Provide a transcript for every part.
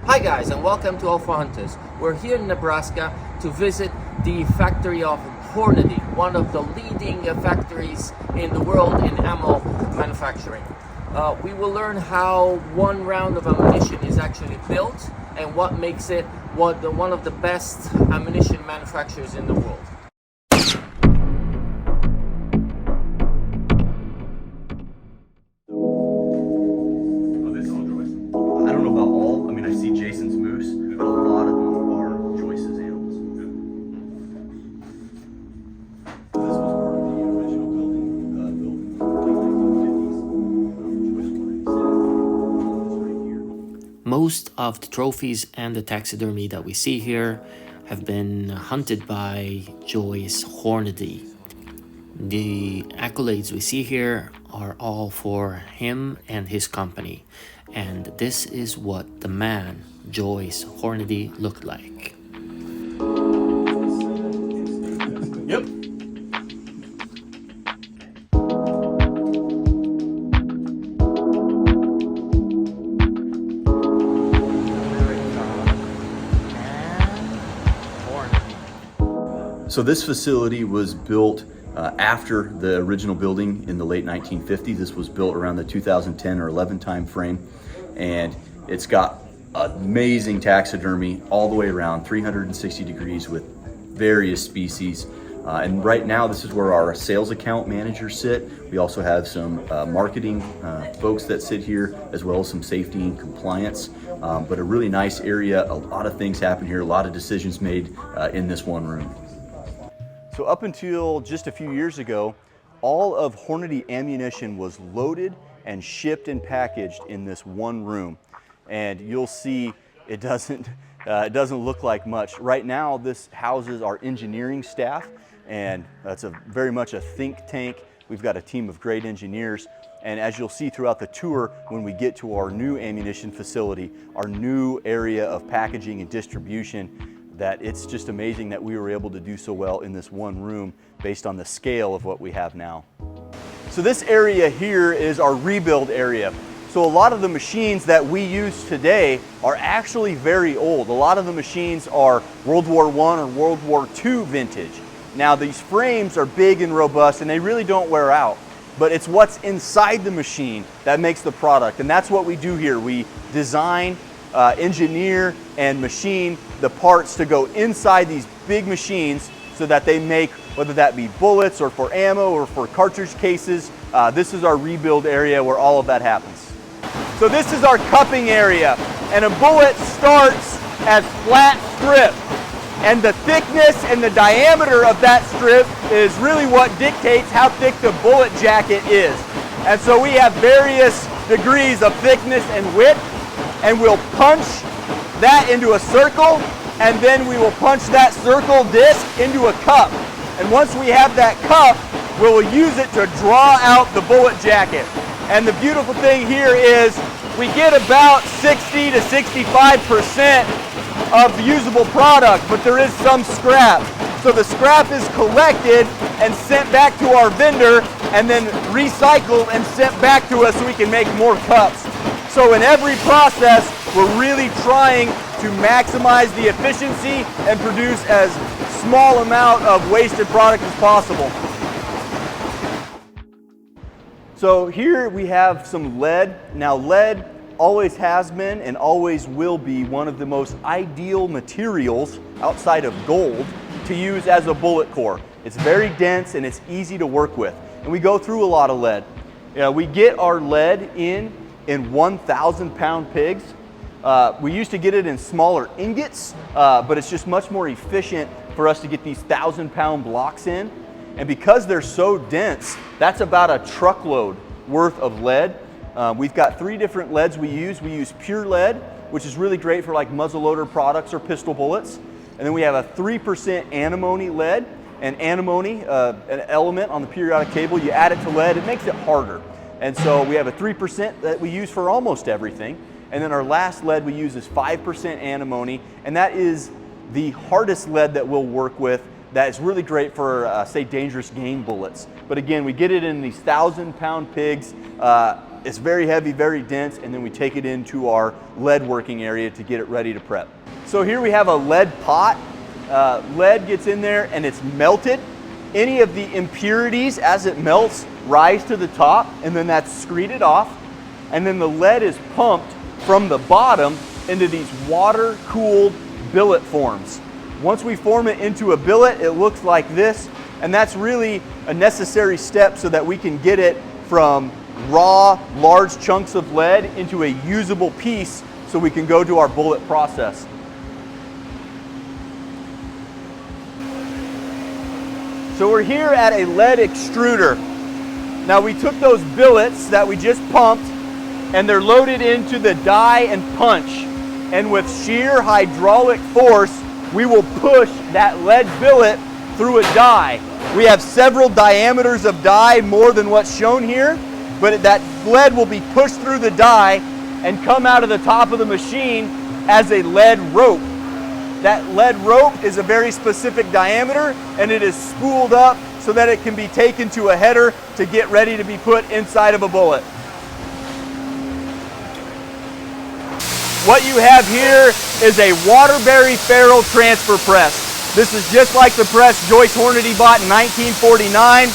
Hi guys, and welcome to All for Hunters. We're here in Nebraska to visit the factory of Hornady, one of the leading factories in the world in ammo manufacturing. We will learn how one round of ammunition is actually built and what makes it one of the best ammunition manufacturers in the world. Most of the trophies and the taxidermy that we see here have been hunted by Joyce Hornady. The accolades we see here are all for him and his company, and this is what the man, Joyce Hornady, looked like. Yep. So this facility was built after the original building in the late 1950s. This was built around the 2010 or 11 time frame, and it's got amazing taxidermy all the way around 360 degrees with various species. And right now this is where our sales account managers sit. We also have some marketing folks that sit here, as well as some safety and compliance. But a really nice area, a lot of things happen here, a lot of decisions made in this one room. So up until just a few years ago, all of Hornady ammunition was loaded and shipped and packaged in this one room. And you'll see it doesn't look like much. Right now, this houses our engineering staff, and that's very much a think tank. We've got a team of great engineers. And as you'll see throughout the tour, when we get to our new ammunition facility, our new area of packaging and distribution, that it's just amazing that we were able to do so well in this one room based on the scale of what we have now. So this area here is our rebuild area. So a lot of the machines that we use today are actually very old. A lot of the machines are World War I or World War II vintage. Now these frames are big and robust and they really don't wear out, but it's what's inside the machine that makes the product. And that's what we do here. We design, engineer and machine the parts to go inside these big machines so that they make, whether that be bullets or for ammo or for cartridge cases. This is our rebuild area where all of that happens. So this is our cupping area, and a bullet starts as flat strip, and the thickness and the diameter of that strip is really what dictates how thick the bullet jacket is. And so we have various degrees of thickness and width, and we'll punch that into a circle, and then we will punch that circle disc into a cup. And once we have that cup, we'll use it to draw out the bullet jacket. And the beautiful thing here is we get about 60 to 65% of the usable product, but there is some scrap. So the scrap is collected and sent back to our vendor, and then recycled and sent back to us so we can make more cups. So in every process, we're really trying to maximize the efficiency and produce as small amount of wasted product as possible. So here we have some lead. Now lead always has been and always will be one of the most ideal materials outside of gold to use as a bullet core. It's very dense and it's easy to work with. And we go through a lot of lead. We get our lead in 1,000-pound pigs. We used to get it in smaller ingots, but it's just much more efficient for us to get these 1,000-pound blocks in. And because they're so dense, that's about a truckload worth of lead. We've got 3 different leads we use. We use pure lead, which is really great for like muzzleloader products or pistol bullets. And then we have a 3% antimony lead. And antimony, an element on the periodic table, you add it to lead, it makes it harder. And so we have a 3% that we use for almost everything. And then our last lead we use is 5% antimony, and that is the hardest lead that we'll work with. That is really great for, say, dangerous game bullets. But again, we get it in these 1,000-pound pigs. It's very heavy, very dense, and then we take it into our lead working area to get it ready to prep. So here we have a lead pot. Lead gets in there and it's melted. Any of the impurities as it melts rise to the top, and then that's screeded off. And then the lead is pumped from the bottom into these water-cooled billet forms. Once we form it into a billet, it looks like this, and that's really a necessary step so that we can get it from raw, large chunks of lead into a usable piece so we can go to our bullet process. So we're here at a lead extruder. Now we took those billets that we just pumped and they're loaded into the die and punch. And with sheer hydraulic force, we will push that lead billet through a die. We have several diameters of die, more than what's shown here, but that lead will be pushed through the die and come out of the top of the machine as a lead rope. That lead rope is a very specific diameter, and it is spooled up so that it can be taken to a header to get ready to be put inside of a bullet. What you have here is a Waterbury ferrule transfer press. This is just like the press Joyce Hornady bought in 1949,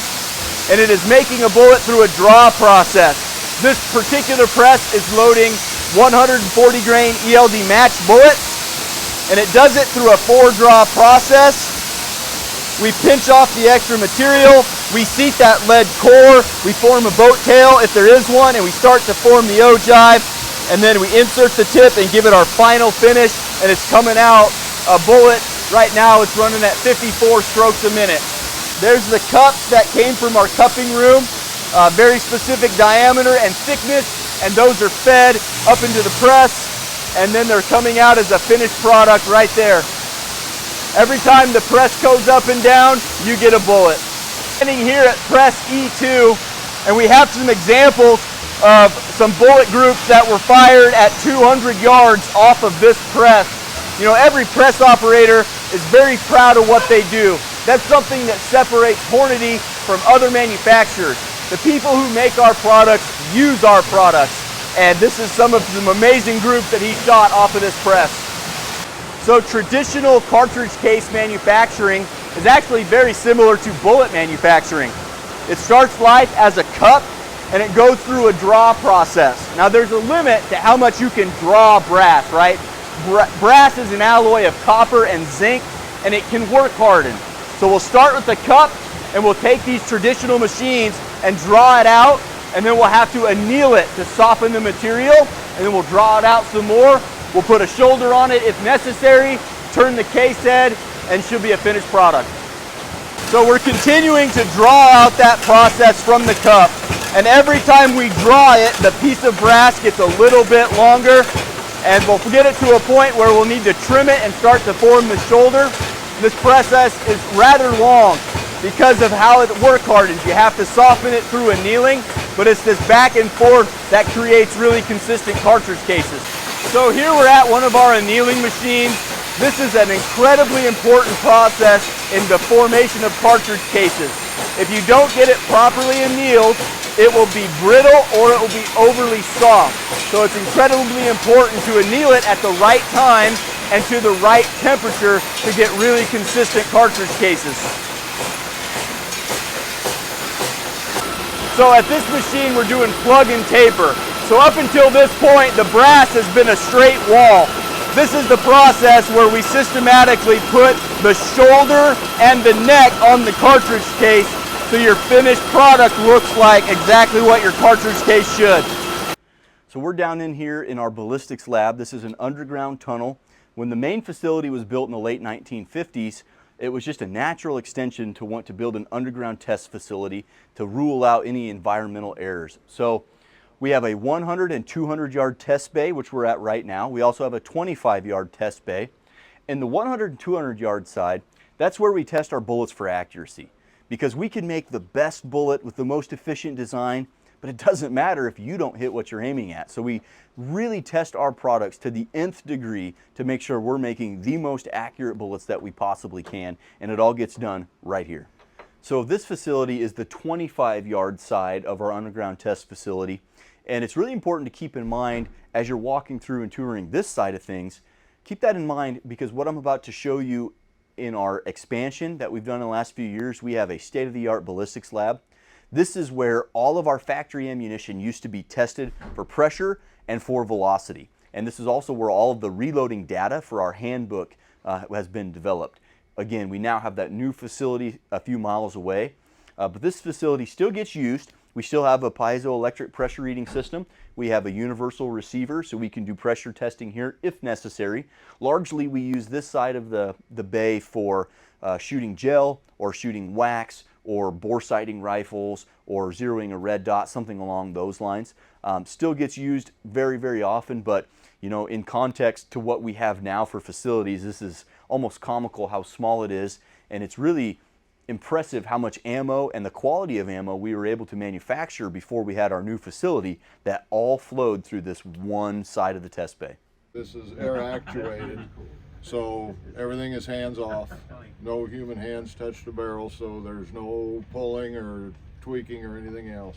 and it is making a bullet through a draw process. This particular press is loading 140 grain ELD match bullets, and it does it through a 4-draw process. We pinch off the extra material, we seat that lead core, we form a boat tail if there is one, and we start to form the ogive, and then we insert the tip and give it our final finish, and it's coming out a bullet. Right now it's running at 54 strokes a minute. There's the cups that came from our cupping room, very specific diameter and thickness, and those are fed up into the press, and then they're coming out as a finished product right there. Every time the press goes up and down, you get a bullet. Standing here at press E2, and we have some examples of some bullet groups that were fired at 200 yards off of this press. You know, every press operator is very proud of what they do. That's something that separates Hornady from other manufacturers. The people who make our products use our products, and this is some amazing groups that he shot off of this press. So traditional cartridge case manufacturing is actually very similar to bullet manufacturing. It starts life as a cup and it goes through a draw process. Now there's a limit to how much you can draw brass, right? Brass is an alloy of copper and zinc, and it can work harden. So we'll start with the cup, and we'll take these traditional machines and draw it out, and then we'll have to anneal it to soften the material, and then we'll draw it out some more. We'll put a shoulder on it if necessary, turn the case head, and should be a finished product. So we're continuing to draw out that process from the cup, and every time we draw it, the piece of brass gets a little bit longer, and we'll get it to a point where we'll need to trim it and start to form the shoulder. This process is rather long because of how it work hardens. You have to soften it through annealing, but it's this back and forth that creates really consistent cartridge cases. So here we're at one of our annealing machines. This is an incredibly important process in the formation of cartridge cases. If you don't get it properly annealed, it will be brittle or it will be overly soft. So it's incredibly important to anneal it at the right time and to the right temperature to get really consistent cartridge cases. So at this machine we're doing plug and taper. So up until this point the brass has been a straight wall. This is the process where we systematically put the shoulder and the neck on the cartridge case so your finished product looks like exactly what your cartridge case should. So we're down in here in our ballistics lab. This is an underground tunnel. When the main facility was built in the late 1950s, it was just a natural extension to want to build an underground test facility to rule out any environmental errors. So we have a 100 and 200 yard test bay, which we're at right now. We also have a 25 yard test bay. In the 100 and 200 yard side, that's where we test our bullets for accuracy. Because we can make the best bullet with the most efficient design, but it doesn't matter if you don't hit what you're aiming at. So we really test our products to the nth degree to make sure we're making the most accurate bullets that we possibly can, and it all gets done right here. So this facility is the 25-yard side of our underground test facility. And it's really important to keep in mind as you're walking through and touring this side of things, keep that in mind, because what I'm about to show you in our expansion that we've done in the last few years, we have a state-of-the-art ballistics lab. This is where all of our factory ammunition used to be tested for pressure and for velocity. And this is also where all of the reloading data for our handbook has been developed. Again, we now have that new facility a few miles away, but this facility still gets used. We still have a piezoelectric pressure reading system. We have a universal receiver, so we can do pressure testing here if necessary. Largely, we use this side of the bay for shooting gel or shooting wax or bore sighting rifles or zeroing a red dot, something along those lines. Still gets used very, very often, but you know, in context to what we have now for facilities, this is almost comical how small it is, and it's really impressive how much ammo and the quality of ammo we were able to manufacture before we had our new facility that all flowed through this one side of the test bay. This is air actuated, so everything is hands off. No human hands touch the barrel, so there's no pulling or tweaking or anything else.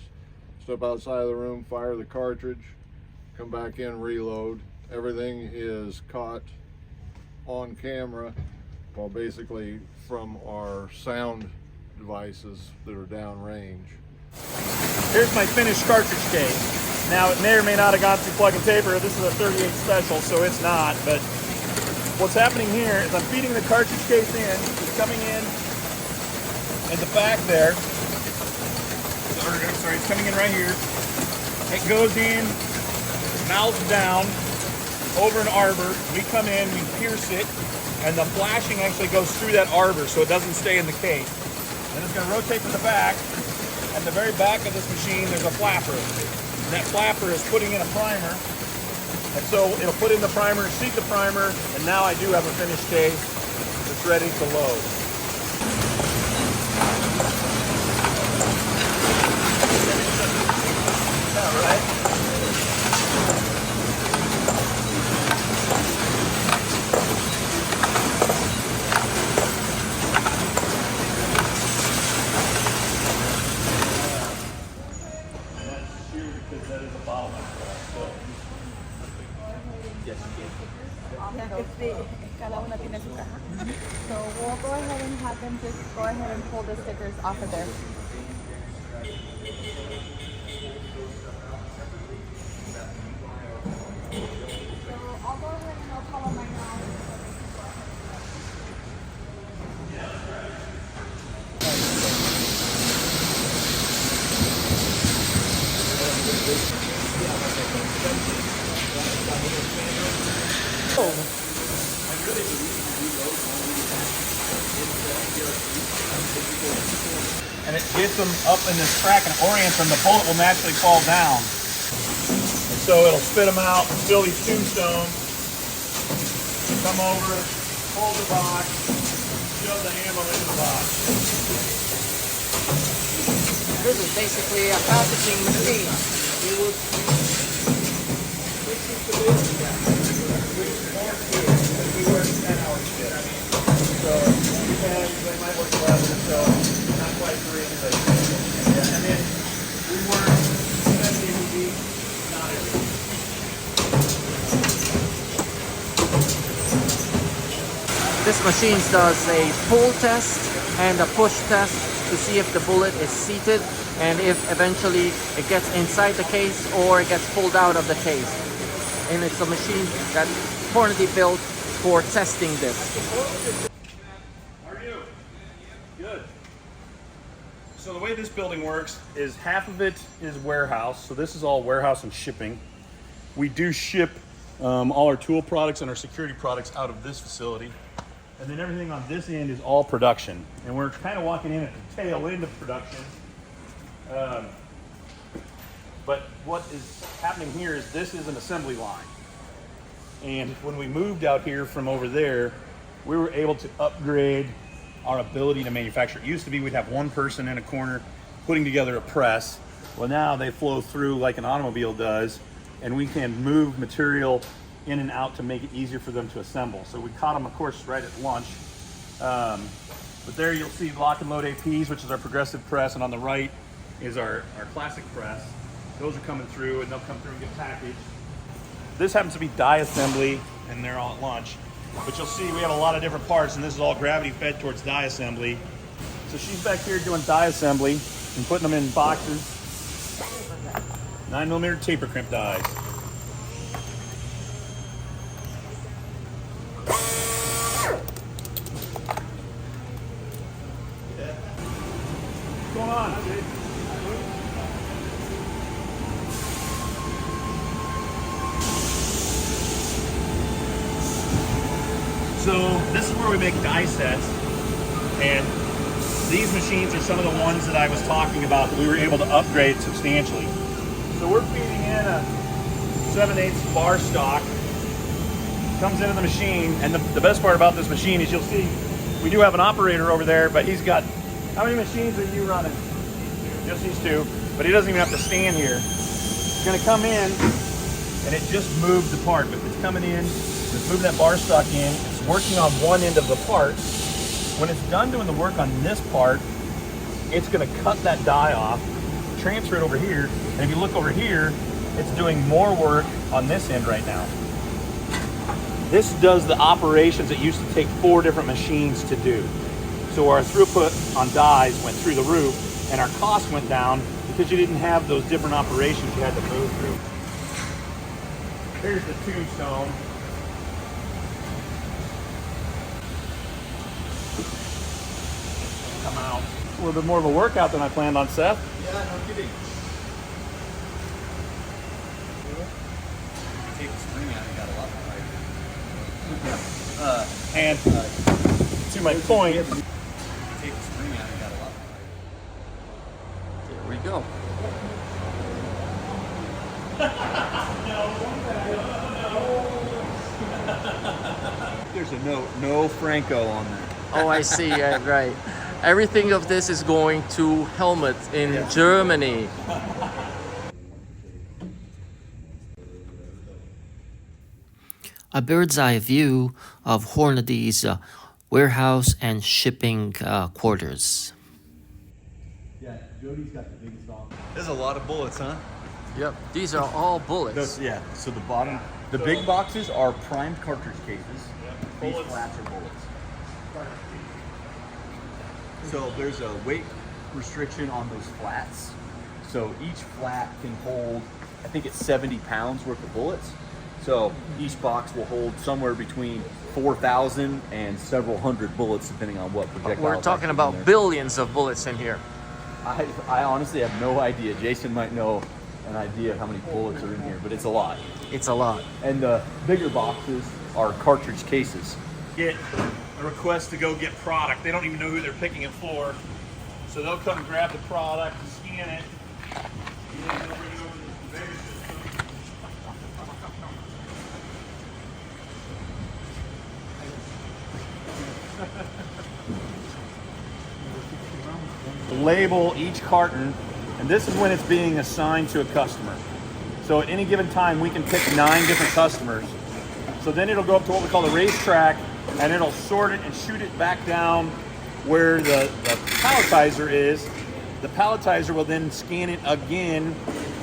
Step outside of the room, fire the cartridge, come back in, reload. Everything is caught on camera, well, basically from our sound devices that are downrange. Here's my finished cartridge case. Now, it may or may not have gone through plug and taper. This is a 38 special, so it's not, but what's happening here is I'm feeding the cartridge case in. It's coming in the back there. Sorry, it's coming in right here. It goes in, mouths down, over an arbor. We come in, we pierce it, and the flashing actually goes through that arbor so it doesn't stay in the case. Then it's going to rotate to the back, and the very back of this machine there's a flapper. And that flapper is putting in a primer, and so it'll put in the primer, seat the primer, and now I do have a finished case that's ready to load. All right. Cada una tiene su caja. So we'll go ahead and have them just go ahead and pull the stickers off of there. So I'll go ahead and I'll call them right now. And it gets them up in this track and orients them, the bullet will naturally fall down. And so it'll spit them out, fill these tombstones, come over, pull the box, shove the ammo into the box. This is basically a packaging machine. We work 10-hour shifts. So they might work 11, so not quite 3. And then we work 7 days a week, not every week. This machine does a pull test and a push test to see if the bullet is seated and if eventually it gets inside the case or it gets pulled out of the case. And it's a machine that Hornady built for testing this. How are you? Good. So the way this building works is half of it is warehouse. So this is all warehouse and shipping. We do ship all our tool products and our security products out of this facility. And then everything on this end is all production. And we're kind of walking in at the tail end of production. But what is happening here is this is an assembly line. And when we moved out here from over there, we were able to upgrade our ability to manufacture. It used to be we'd have one person in a corner putting together a press. Well, now they flow through like an automobile does, and we can move material in and out to make it easier for them to assemble. So we caught them, of course, right at lunch. But there you'll see lock and load APs, which is our progressive press, and on the right is our classic press. Those are coming through, and they'll come through and get packaged. This happens to be die assembly, and they're all at lunch. But you'll see we have a lot of different parts, and this is all gravity fed towards die assembly. So she's back here doing die assembly and putting them in boxes. 9mm taper crimp dies. What's going on? So this is where we make die sets, and these machines are some of the ones that I was talking about that we were able to upgrade substantially. So we're feeding in a 7/8 bar stock, comes into the machine, and the best part about this machine is you'll see we do have an operator over there, but he's got, how many machines are you running? Just these two, but he doesn't even have to stand here. It's gonna come in, and it just moves the part, but it's coming in, it's moving that bar stock in, it's working on one end of the part. When it's done doing the work on this part, it's gonna cut that die off, transfer it over here, and if you look over here, it's doing more work on this end right now. This does the operations that used to take 4 different machines to do. So our throughput on dies went through the roof, and our cost went down because you didn't have those different operations you had to move through. Here's the tombstone. Come out. A little bit more of a workout than I planned on, Seth. Yeah, no kidding. Take the spring out, you got a lot more. And to my point, Take the spring out, you got a lot more. Here we go. There's a note, no Franco on there. Oh, I see. Yeah, right. Everything of this is going to Helmut in Germany. A bird's eye view of Hornady's warehouse and shipping quarters. Yeah, Jody's got the biggest office. There's a lot of bullets, huh? Yep. These are all bullets. Yeah, so the bottom, the big boxes are primed cartridge cases. These Bullets. flats are bullets. So there's a weight restriction on those flats. So each flat can hold, I think it's 70 pounds worth of bullets. So each box will hold somewhere between 4,000 and several hundred bullets, depending on what projectile. We're talking about billions of bullets in here. I honestly have no idea. Jason might know an idea of how many bullets are in here, but it's a lot. It's a lot. And the bigger boxes are cartridge cases. get a request to go get product. They don't even know who they're picking it for. So they'll come and grab the product, scan it, and then they'll bring it over to the conveyor system. Label each carton, and this is when it's being assigned to a customer. So at any given time, we can pick 9 different customers. So then it'll go up to what we call the racetrack, and it'll sort it and shoot it back down where the palletizer is. The palletizer will then scan it again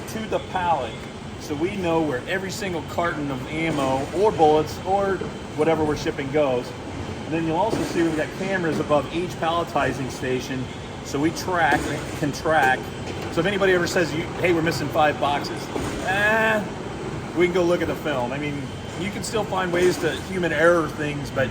to the pallet. So we know where every single carton of ammo or bullets or whatever we're shipping goes. And then you'll also see we've got cameras above each palletizing station. So we can track. So if anybody ever says, hey, we're missing 5 boxes, we can go look at the film. I mean, you can still find ways to human error things, but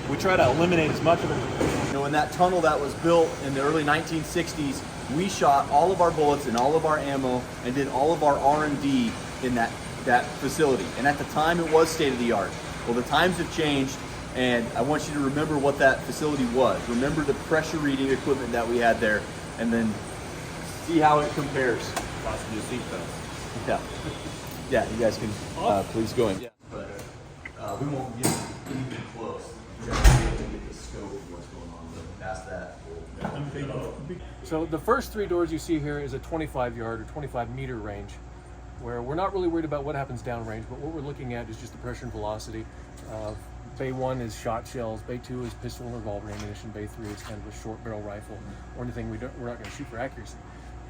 we try to eliminate as much of it. You know, in that tunnel that was built in the early 1960s, we shot all of our bullets and all of our ammo and did all of our R&D in that facility. And at the time, it was state-of-the-art. Well, the times have changed, and I want you to remember what that facility was. Remember the pressure reading equipment that we had there, and then see how it compares. Fasten your seatbelts. Yeah. Yeah, you guys can please go in. Yeah. But we won't get even close. We have to be able to get the scope of what's going on. But past that, So the first 3 doors you see here is a 25-yard or 25-meter range. where we're not really worried about what happens downrange, but what we're looking at is just the pressure and velocity. Bay 1 is shot shells, Bay 2 is pistol and revolver ammunition, Bay 3 is kind of a short barrel rifle, or anything we're not going to shoot for accuracy.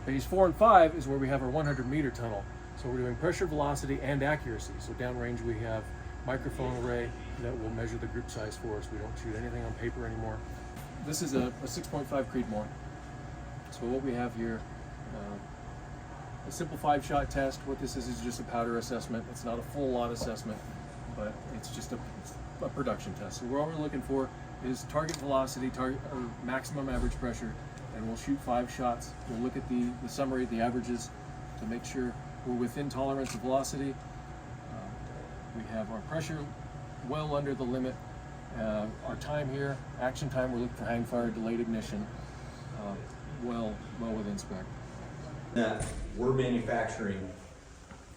Bays 4 and 5 is where we have our 100-meter tunnel. So we're doing pressure, velocity, and accuracy. So downrange we have microphone array that will measure the group size for us. We don't shoot anything on paper anymore. This is a 6.5 Creedmoor. So what we have here, a simple 5-shot test. What this is just a powder assessment. It's not a full lot assessment, but it's just a production test. So what we're looking for is target velocity, or maximum average pressure, and we'll shoot 5 shots. We'll look at the summary, the averages, to make sure we're within tolerance of velocity. We have our pressure well under the limit. Our time here, action time, we're looking for hang fire, delayed ignition, well within spec. That we're manufacturing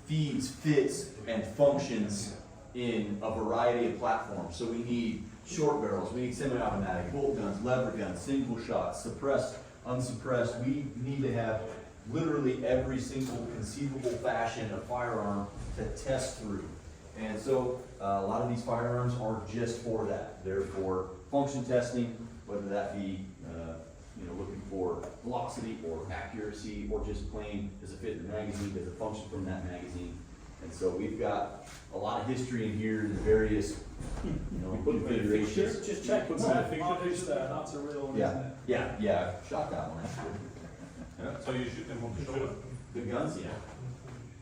feeds, fits, and functions in a variety of platforms. So we need short barrels, we need semi-automatic, bolt guns, lever guns, single shots, suppressed, unsuppressed. We need to have literally every single conceivable fashion of firearm to test through. And so a lot of these firearms are just for that. They're for function testing, whether that be looking for velocity or accuracy, or just plain, does it fit in the magazine, does it function from that magazine. And so we've got a lot of history in here in the various configurations. Just check what's happening. Not so real. Yeah, shot that one. Yeah, so you shoot them on the shoulder, The guns, yeah.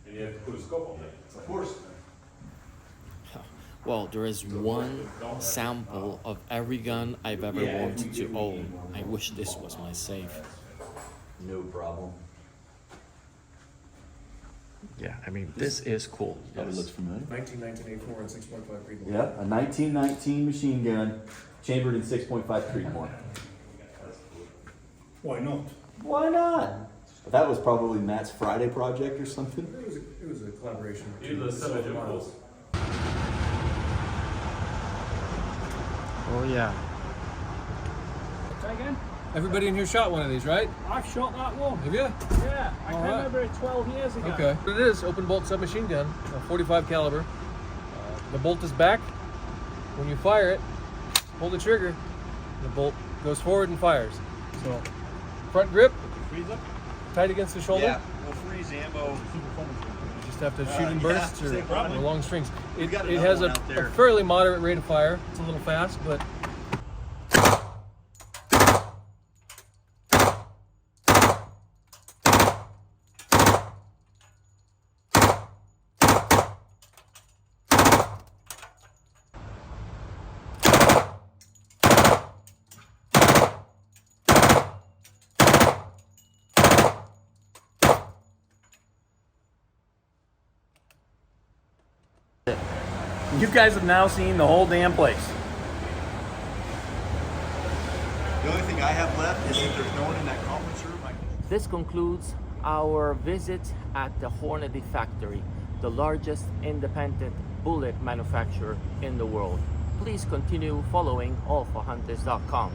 and you have to put a scope on that. Of course. Well, there is one sample of every gun I've ever wanted to own. I wish this was my safe. No problem. Yeah, I mean, this is cool. Probably looks familiar. 1984 and 6.5 Creedmoor. Yeah, a 1919 machine gun, chambered in 6.5 Creedmoor. Why not? Why not? That was probably Matt's Friday project or something. It was a collaboration. Oh yeah. Say again? Everybody in here shot one of these, right? I've shot that one. Have you? Yeah, I All can right. remember it 12 years ago. Okay. It is open bolt submachine gun, a 45 caliber. The bolt is back. When you fire it, pull the trigger. The bolt goes forward and fires. So front grip, Freeze up? tight against the shoulder. Yeah, we'll freeze ammo. You just have to shoot in bursts or long strings. It got has another a one out there. fairly moderate rate of fire. It's a little fast, but You guys have now seen the whole damn place. The only thing I have left is if there's no one in that conference room, This concludes our visit at the Hornady factory, the largest independent bullet manufacturer in the world. Please continue following allforhunters.com.